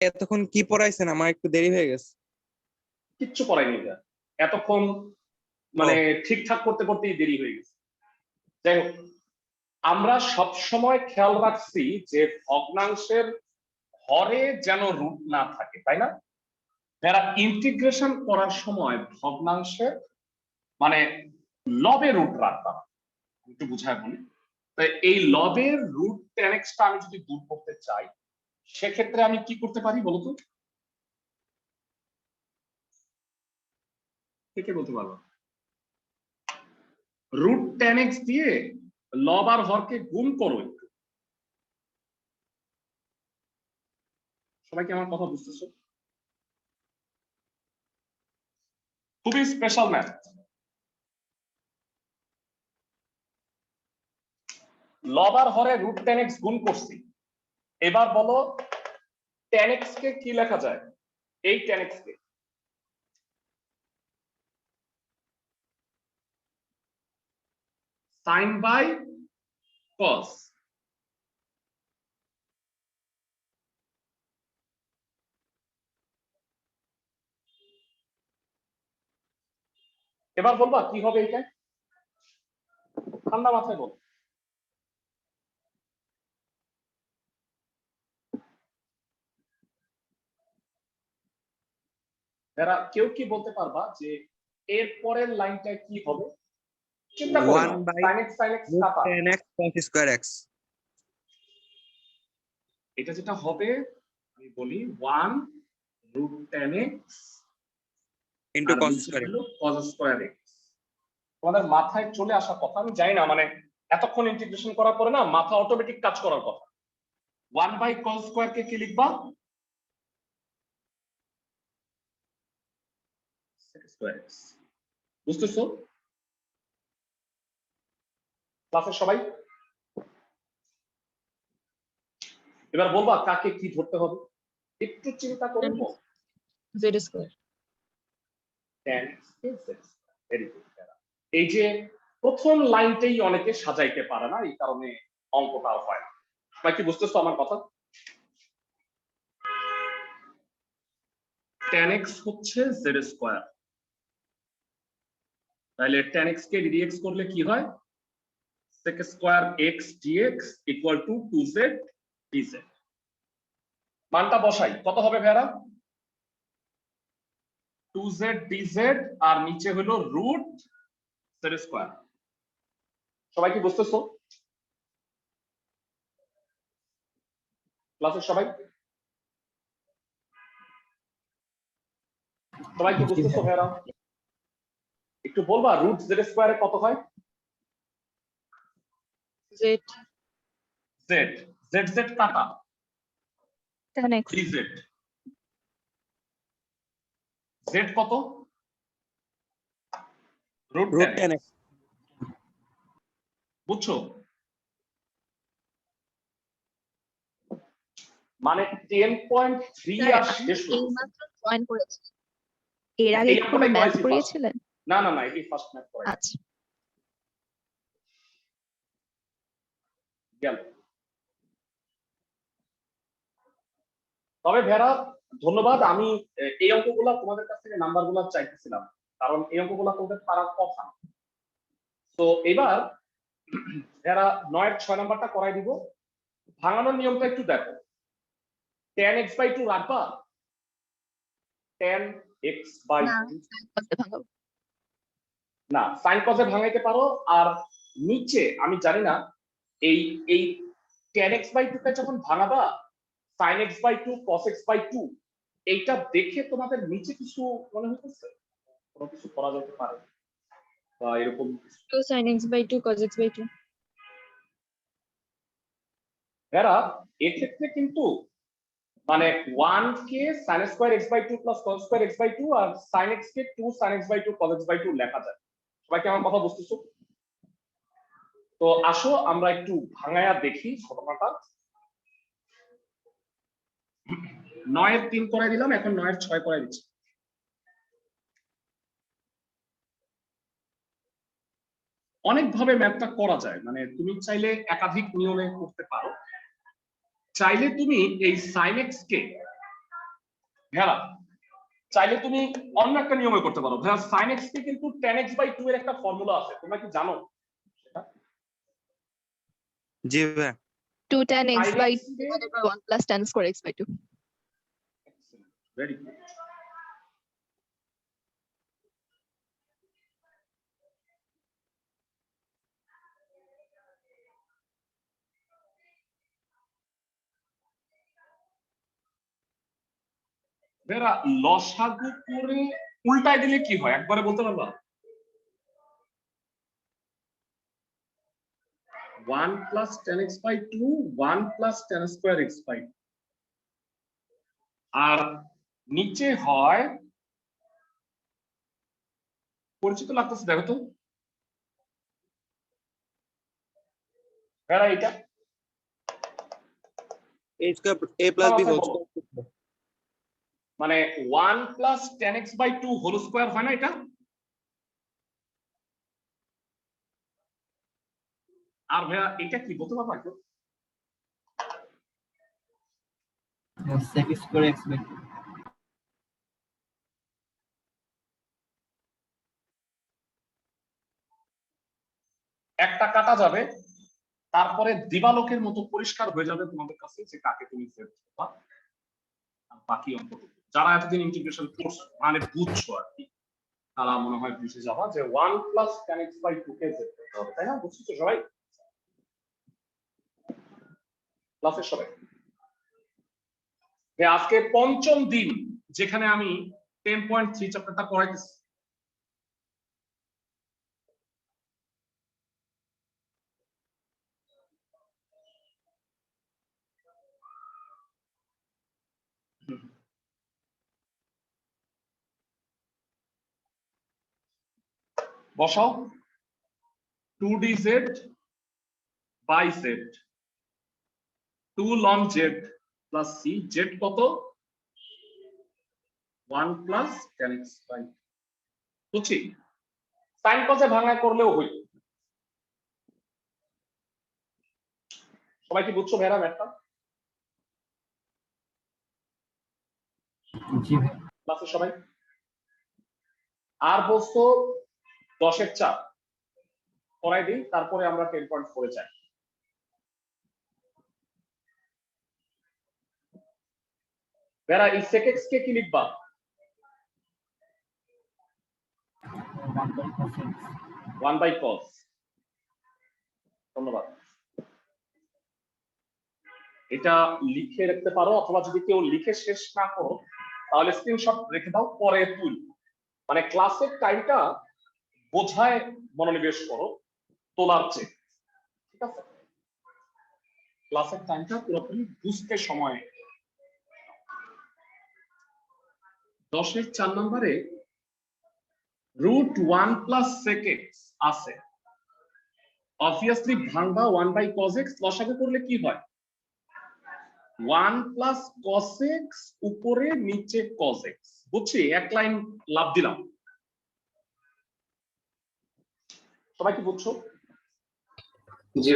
এতক্ষণ কি পড়াইছেন? আমার একটু দেরি হয়ে গেছে। কিচ্ছু পড়াইনি যা, এতক্ষণ মানে ঠিকঠাক করতে করতেই দেরি হয়ে গেছে। যাই হোক, আমরা সব সময় খেয়াল রাখছি যে ভগ্নাংশের হরে যেন রুট না থাকে, তাই না? যারা ইন্টিগ্রেশন করার সময় ভগ্নাংশের মানে লবে রুট রাখতাম, একটু বুঝায় বলি। তাই এই লবের রুট 10x টা আমি যদি দূর করতে চাই, সেক্ষেত্রে আমি কি করতে পারি বলতো? কে বলতে পারবো? রুট 10x দিয়ে লব আর হরকে গুণ করো একটু। সবাই কি আমার কথা বুঝতেছো? খুবই স্পেশাল ম্যাথ। লব আর হরে রুট 10x গুণ করছি। এবার বলো 10x কে কি লেখা যায়? এই 10x K sign by cos. এবার বলবা কি হবে এটা? ঠান্ডা মাথায় বল। যারা কেউ কি বলতে পারবা যে এর পরের লাইনটা কি হবে? চিন্তা করো না, sin x কাটা। 10x cos square x। এটা যেটা হবে আমি বলি 1 root 10x into cos square x। তোমাদের মাথায় চলে আসা কথা, আমি জানি না, মানে এতক্ষণ ইন্টিগ্রেশন করার পরে না মাথা অটোমেটিক কাজ করার কথা। 1 বাই cos স্কয়ার কে কি লিখবা? sec square x। বুঝতেছো ক্লাসের সবাই? এবার বলবা কাকে কি ধরতে হবে, একটু চিন্তা করে বল। z square. tan x z। Very good. এই যে প্রথম লাইনটাই অনেকে সাজাইতে পারে না, এই কারণে অঙ্কটাও হয় না। সবাই কি বুঝতেছো আমার কথা? tan x হচ্ছে z স্কয়ার, তাহলে tan x কে dx করলে কি হয়? sec square x dx equal to 2z dz। মানটা বসাই, কত হবে ভাইরা? 2z dz আর নিচে হলো রুট z স্কয়ার। সবাই কি বুঝতেছো ক্লাসের সবাই? সবাই কি বুঝতেছো ভাইরা? একটু বলবা রুট z স্কয়ারে কত হয়? z z z z কাটা tan x dz। z কত? Root 10x। বুঝছো? মানে 10.3 আর শেষ হলো। এইমাত্র জয়েন করেছি, এর আগে কোনো ম্যাথ করিয়েছিলেন? না না না, এটাই ফার্স্ট ম্যাথ করাই। আচ্ছা, গেল। তবে ভেরা ধন্যবাদ, আমি এই অঙ্কগুলা তোমাদের কাছ থেকে নাম্বারগুলো চাইতেছিলাম, কারণ এই অঙ্কগুলা তোমাদের পারার কথা। তো এবার ভেরা 9 এর 6 নাম্বারটা করাই দিব। ভাঙানোর নিয়মটা একটু দেখো। tan x বাই 2 রাখবা? tan x বাই 2 না, sin cos এ ভাঙাইতে পারো। আর নিচে আমি জানি না, এই এই tan x বাই 2 টা যখন ভাঙাবা sin x by 2 cos x by 2, এইটা দেখে তোমাদের নিচে কিছু মনে হইতেছে? কোনো কিছু করা যেতে পারে বা এরকম 2 sin x by 2 cos x by 2। এরা এক্ষেত্রে কিন্তু মানে 1 কে sin square x by 2 plus cos square x by 2 আর sin x কে 2 sin x by 2 cos x by 2 লেখা যায়। সবাই কি আমার কথা বুঝতেছো? তো আসো আমরা একটু ভাঙায়া দেখি ঘটনাটা। 9 এর 3 করাই দিলাম, এখন 9 এর 6 করাই দিচ্ছি। অনেকভাবে ম্যাথটা করা যায়, মানে তুমি চাইলে একাধিক নিয়মে করতে পারো। চাইলে তুমি এই sin x কে ভেড়া চাইলে তুমি অন্য একটা নিয়মে করতে পারো। ভেড়া sin x কে কিন্তু tan x/2 এর একটা ফর্মুলা আছে, তোমরা কি জানো সেটা? জি ভাইয়া। 2 tan x sin by x 2 K divided by 1 plus tan square x by 2. Very good. ভেড়া লসাগু করে উল্টায় দিলে কি হয় একবারে বলতে পারবা? 1 plus tan x/2 1 plus tan square x/2 আর নিচে হয় পরিচিত লাগতেছে, দেখো তো ভেড়া এটা a square a plus b whole বলো। square। মানে 1 plus tan x/2 whole square হয় না এটা? আর ভাইয়া এটা কি বলতে পারবা একটু? sec square x by 2 একটা কাটা যাবে, তারপরে দিবালোকের মতো পরিষ্কার হয়ে যাবে তোমাদের কাছে যে কাকে তুমি সেভ করবা। আর বাকি অঙ্কটুকু যারা এতদিন ইন্টিগ্রেশন কোর্স মানে বুঝছো আর কি, তারা মনে হয় বুঝে যাবা যে 1 plus tan x/2 কে সেভ করতে হবে, তাই না? বুঝছো তো সবাই? ক্লাসের সবাই আজকে পঞ্চম দিন যেখানে আমি 10.3 চ্যাপ্টারটা পড়াইতেছি। বসাও 2dz by z 2 ln z plus c z কত 1 plus tan x/2 বুঝছি। সাইন কসে ভাঙা করলেও হই। সবাই কি বুঝছো ভেড়া ম্যাথটা? জি ভাই ক্লাসে সবাই আর বলছো 10 এর 4 পড়াই দিই, তারপরে আমরা 10.4 এ যাই। ভেড়া এই sec x কে কি লিখবা? 1 by cos। ধন্যবাদ। এটা লিখে রাখতে পারো, অথবা যদি কেউ লিখে শেষ না করো তাহলে স্ক্রিনশট রেখে দাও, পরে তুল। মানে ক্লাসের টাইমটা বোঝায় মনোনিবেশ করো তোলার চেয়ে, ঠিক আছে? ক্লাসের টাইমটা পুরোপুরি বুঝতে সময়। 10 এর 4 নম্বরে √1 plus sec x আছে, অবভিয়াসলি ভাঙবা 1 by cos x, লসাগু করলে কি হয় 1 plus cos x উপরে নিচে cos x। বুঝছি, এক লাইন লাভ দিলাম। সবাই কি বুঝছো? জি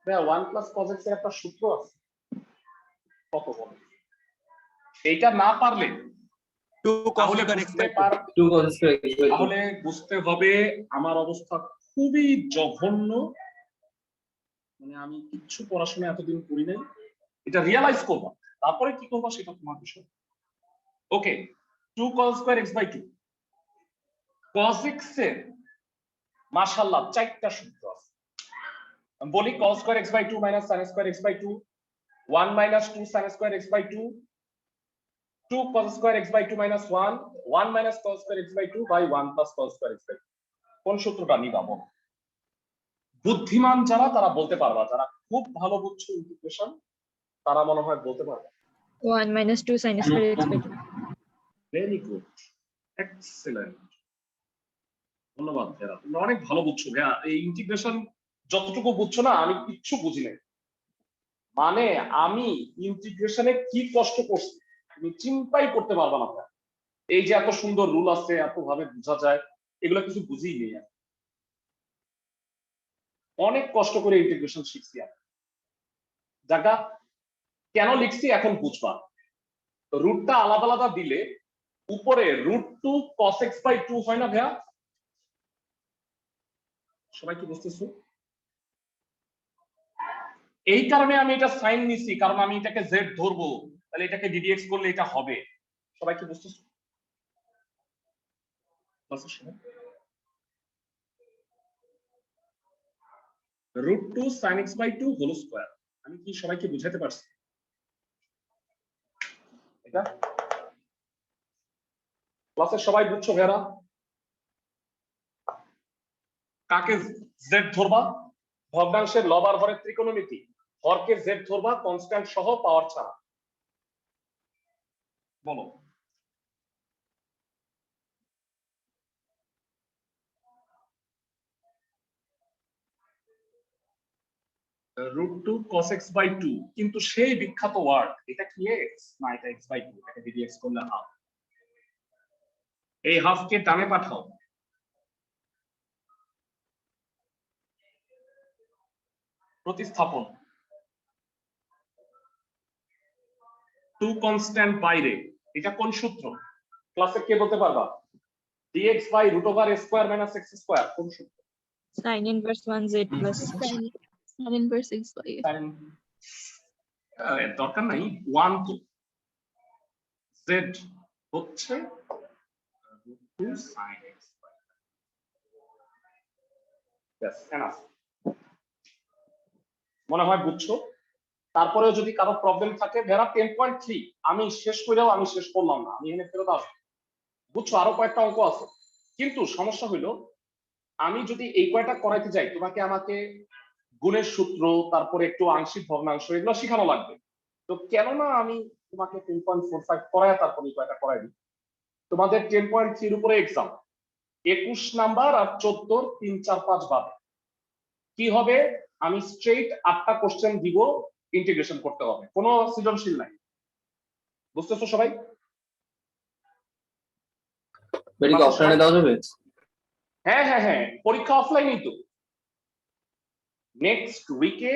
ভাই 1 plus cos x এর একটা সূত্র আছে, কত বল? এইটা না পারলে 2 cos তাহলে square x বুঝতে by 2। Per, 2 cos square x by 2 তাহলে বুঝতে হবে আমার অবস্থা খুবই জঘন্য, মানে আমি কিচ্ছু পড়াশোনা এতদিন করি নাই। এটা রিয়ালাইজ করবা, তারপরে কি করবা সেটা তোমার বিষয়। ওকে, 2 cos square x by 2 cos x এর মাশাআল্লাহ 4টা সূত্র আছে। আমি বলি cos square x by 2 minus sin square x by 2 1 minus 2 sin square x by 2 2 cos square x by 2 minus 1 1 minus cos square x by 2 by 1 plus cos square x by 2। কোন সূত্রটা নিবা বল? বুদ্ধিমান যারা তারা বলতে পারবা, যারা খুব ভালো বুঝছো ইন্টিগ্রেশন তারা মনে হয় বলতে পারবে। 1 minus 2 sin square x by 2. Very good, excellent, ধন্যবাদ ভেরা, তোমরা অনেক ভালো বুঝছো। ভাইয়া এই ইন্টিগ্রেশন যতটুকু বুঝছো না, আমি কিচ্ছু বুঝি নাই। মানে আমি ইন্টিগ্রেশনে কি কষ্ট করছি তুমি চিন্তাই করতে পারবা না। এই যে এত সুন্দর রুল আছে, এত ভাবে বোঝা যায়, এগুলো কিছু বুঝিই নেই। অনেক কষ্ট করে ইন্টিগ্রেশন শিখছি আমি, জায়গা কেন লিখছি এখন বুঝবা। রুটটা আলাদা আলাদা দিলে উপরে √2 cos x/2 হয় না ভাইয়া? সবাই কি বুঝতেছো? এই কারণে আমি এটা সাইন নিছি, কারণ আমি এটাকে z ধরবো, তাহলে এটাকে ddx করলে এটা হবে। সবাই কি বুঝতেছো? √2 sin x/2 হোল স্কয়ার। আমি কি সবাইকে বুঝাতে পারছি? এটা ক্লাসে সবাই বুঝছো ভাইরা? কাকে z ধরবা? ভগ্নাংশের লব আর হরের ত্রিকোণমিতি। হরকে z ধরবা কনস্ট্যান্ট সহ পাওয়ার ছাড়া। বলো। √2 cos x/2, কিন্তু সেই বিখ্যাত ওয়ার্ড, এটা কি x না এটা x/2, এটাকে ddx করলে হাফ। এই হাফকে ডানে পাঠাও। প্রতিস্থাপন। 2 কনস্ট্যান্ট বাইরে, এটা কোন সূত্র? ক্লাসে কে বলতে পারবা? dx বাই √(a² - x²) কোন সূত্র? Sin inverse 1z plus Sin inverse x by দরকার নাই 1 তো z হচ্ছে √2 sin x। Yes, enough. মনে হয় বুঝছো? তারপরেও যদি কারো প্রবলেম থাকে, ভেরা 10.3 আমি শেষ করেও আমি শেষ করলাম না, আমি এখানে ফেরত আসবো। বুঝছো? আরো কয়েকটা অঙ্ক আছে, কিন্তু সমস্যা হইলো আমি যদি এই কয়টা করাইতে যাই, তোমাকে আমাকে গুণের সূত্র, তারপরে একটু আংশিক ভগ্নাংশ, এগুলো শেখানো লাগবে। তো কেননা আমি তোমাকে 10.45 করাই তারপর এই কয়টা করাই দিই। তোমাদের 10.3 উপরে এক্সাম 21 নাম্বার আর 14 3 4 5 বাদে কি হবে? আমি স্ট্রেইট 8টা কোশ্চেন দিব, ইন্টিগ্রেশন করতে হবে, কোনো সৃজনশীল নাই। বুঝতেছো সবাই? অফলাইনে দেওয়া যাবে? হ্যাঁ হ্যাঁ হ্যাঁ, পরীক্ষা অফলাইনেই তো। নেক্সট উইকে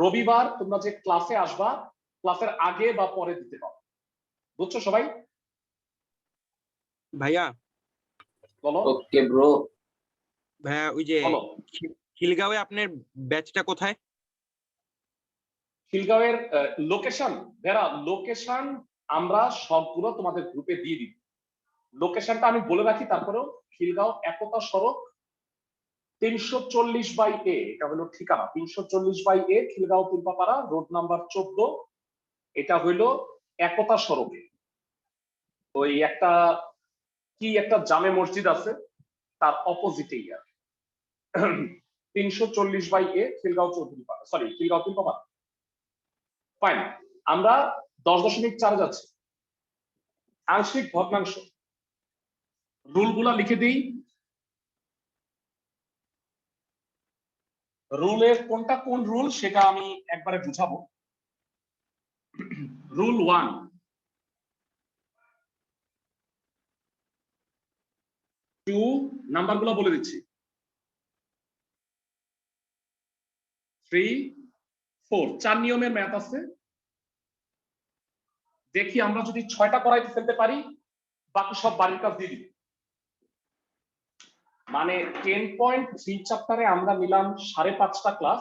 রবিবার তোমরা যে ক্লাসে আসবা, ক্লাসের আগে বা পরে দিতে পারো। বুঝছো সবাই? ভাইয়া বলো। Okay bro. ভাইয়া ওই যে বলো। খিলগাঁওয়ে আপনার ব্যাচটা কোথায়? খিলগাঁওয়ের লোকেশন, যারা লোকেশন আমরা সবগুলো তোমাদের গ্রুপে দিয়ে দিব। লোকেশনটা আমি বলে রাখি, তারপরেও খিলগাঁও একতা সড়ক 340/A, এটা হলো ঠিকানা। 340/A খিলগাঁও তুলপাপাড়া, রোড নাম্বার 14, এটা হইলো একতা সড়কে। ওই একটা কি একটা জামে মসজিদ আছে, তার অপোজিটেই আর 340/A Khilgaon Chowdhurypara, sorry Khilgaon Tulpapara. Fine, আমরা 10.4 যাচ্ছি। আংশিক ভগ্নাংশ রুলগুলা লিখে দিই। রুলের কোনটা কোন রুল সেটা আমি একবারে বুঝাবো। রুল 1, 2 নাম্বারগুলো বলে দিচ্ছি, 3, 4, 4 নিয়মের ম্যাথ আছে। দেখি আমরা যদি 6টা করাইতে ফেলতে পারি, বাকি সব বাড়ির কাজ দিয়ে দিব। মানে 10.3 চ্যাপ্টারে আমরা নিলাম 5.5টা ক্লাস,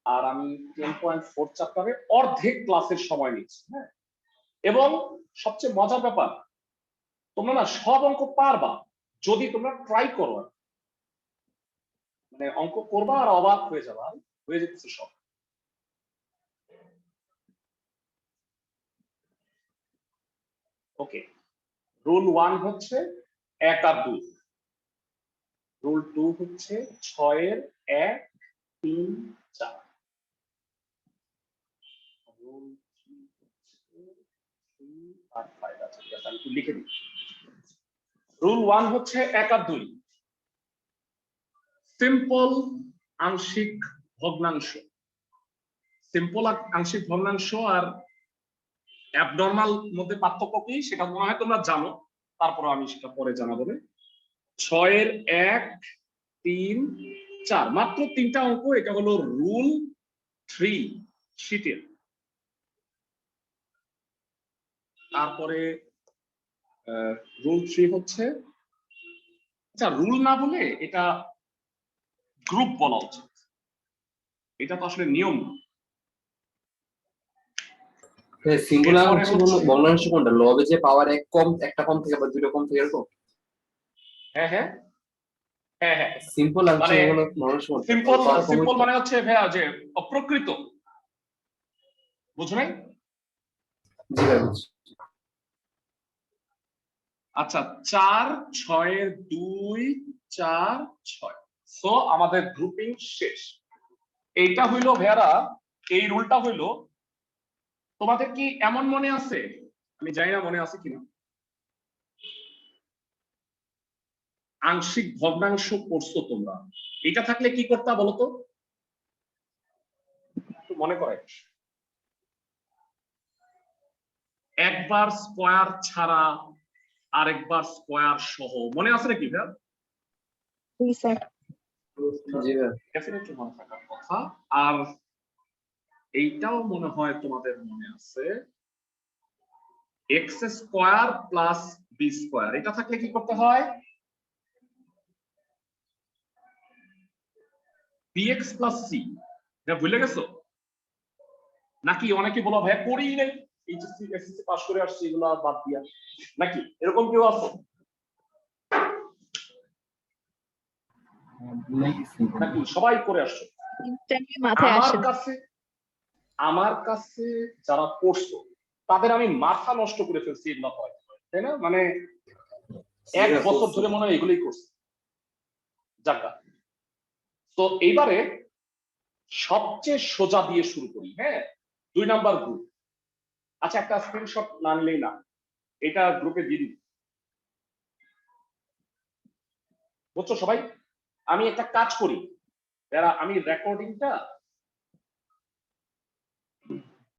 আর আমি 10.4 চ্যাপ্টারে অর্ধেক ক্লাসের সময় নিচ্ছি। হ্যাঁ, এবং সবচেয়ে মজার ব্যাপার, তোমরা না সব অঙ্ক পারবা যদি তোমরা ট্রাই করো। মানে অঙ্ক করবা আর অবাক হয়ে যাবা, হয়ে যেতেছে সব। ওকে, রুল 1 হচ্ছে 1 আর 2, রুল 2 হচ্ছে 6 এর 1, 3, 4, রুল 3 হচ্ছে 3 আর 5। আচ্ছা ঠিক আছে, আমি একটু লিখে দিচ্ছি। রুল 1 হচ্ছে 1 আর 2, সিম্পল আংশিক ভগ্নাংশ। সিম্পল আংশিক ভগ্নাংশ আর অ্যাবনর্মাল মধ্যে পার্থক্য কি সেটা মনে হয় তোমরা জানো, তারপর আমি সেটা পরে জানাবো। 6 এর 1, 3, 4, মাত্র 3টা অঙ্ক। এটা হলো রুল 3 শীটের। তারপরে রুল 3 হচ্ছে, আচ্ছা রুল না বলে এটা গ্রুপ বলা উচিত, এটা তো আসলে নিয়ম না। সিঙ্গুলার এরপরে হচ্ছে হচ্ছে- ভগ্নাংশ কোনটা? লবে যে পাওয়ার এক কম, একটা কম থেকে বা দুটো কম থেকে এরকম? হ্যাঁ হ্যাঁ হ্যাঁ হ্যাঁ সিম্পল অংশ মানে হলো ভগ্নাংশ কোনটা? সিম্পল পাওয়ার কম সিম্পল হইতো? মানে হচ্ছে ভাইয়া যে অপ্রকৃত, বুঝো নাই? জি ভাই বুঝছি। আচ্ছা 4 6 2 4 6, সো আমাদের গ্রুপিং শেষ। এইটা হইলো ভাইয়ারা, এই রুলটা হইলো, তোমাদের কি এমন মনে আছে, আমি জানি না মনে আছে কিনা, আংশিক ভগ্নাংশ করছো তোমরা, এটা থাকলে কি করতে বলতো, একটু মনে করে। একবার স্কয়ার ছাড়া আরেকবার স্কয়ার সহ, মনে আছে নাকি ভাইয়া? জি স্যার। জি ভাই। ডেফিনেটলি মনে থাকার কথা। আর এইটাও মনে হয় তোমাদের মনে আছে, x square plus b square, এটা থাকলে কি করতে হয়, বিএক্স প্লাস সি। এটা ভুলে গেছো নাকি? অনেকে বলো ভাই করেই নাই, এইচএসসি এসএসসি পাস করে আসছে, এগুলো আর বাদ দিয়া, নাকি এরকম কেউ আছে নাকি? সবাই করে আসছো? ইনস্ট্যান্টলি মাথায় আমার আসে না। কাছে আমার কাছে যারা পড়ছো তাদের আমি মাথা নষ্ট করে ফেলছি এগুলো হয়, তাই না? মানে এক বছর ধরে মনে হয় এগুলোই করছে। যাকা, তো এইবারে সবচেয়ে সোজা দিয়ে শুরু করি। হ্যাঁ, 2 নাম্বার গ্রুপ। আচ্ছা একটা স্ক্রিনশট না নিলেই না, এটা গ্রুপে দিয়ে দিই, বুঝছো সবাই? আমি একটা কাজ করি, যারা আমি রেকর্ডিংটা